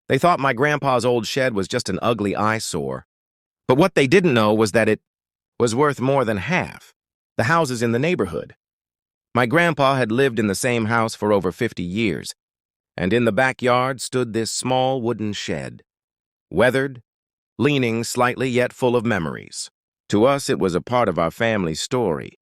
They thought my grandpa's old shed was just an ugly eyesore. But what they didn't know was that it was worth more than half the houses in the neighborhood. My grandpa had lived in the same house for over 50 years, and in the backyard stood this small wooden shed, weathered, leaning slightly yet full of memories. To us, it was a part of our family's story.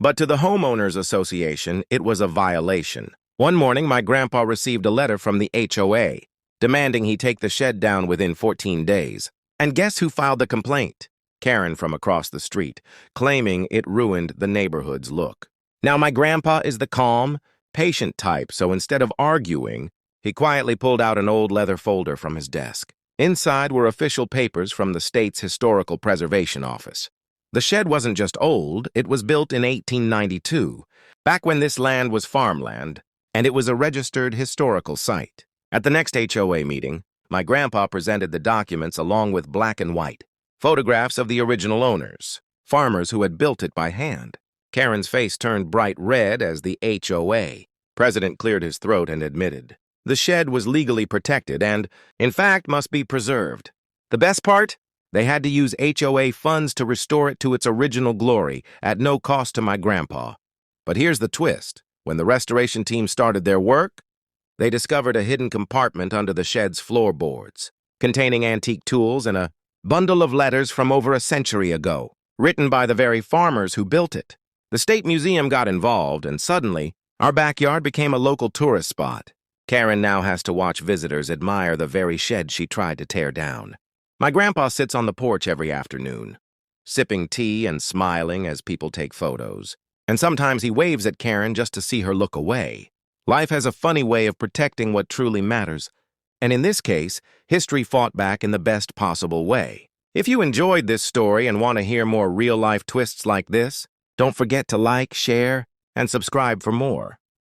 But to the homeowners association, it was a violation. One morning, my grandpa received a letter from the HOA, demanding he take the shed down within 14 days. And guess who filed the complaint? Karen from across the street, claiming it ruined the neighborhood's look. Now, my grandpa is the calm, patient type, so instead of arguing, he quietly pulled out an old leather folder from his desk. Inside were official papers from the state's Historical Preservation Office. The shed wasn't just old, it was built in 1892, back when this land was farmland, and it was a registered historical site. At the next HOA meeting, my grandpa presented the documents along with black and white photographs of the original owners, farmers who had built it by hand. Karen's face turned bright red as the HOA president cleared his throat and admitted the shed was legally protected and, in fact, must be preserved. The best part? They had to use HOA funds to restore it to its original glory at no cost to my grandpa. But here's the twist. When the restoration team started their work, they discovered a hidden compartment under the shed's floorboards, containing antique tools and a bundle of letters from over a century ago, written by the very farmers who built it. The State Museum got involved, and suddenly, our backyard became a local tourist spot. Karen now has to watch visitors admire the very shed she tried to tear down. My grandpa sits on the porch every afternoon, sipping tea and smiling as people take photos. And sometimes he waves at Karen just to see her look away. Life has a funny way of protecting what truly matters. And in this case, history fought back in the best possible way. If you enjoyed this story and want to hear more real-life twists like this, don't forget to like, share, and subscribe for more.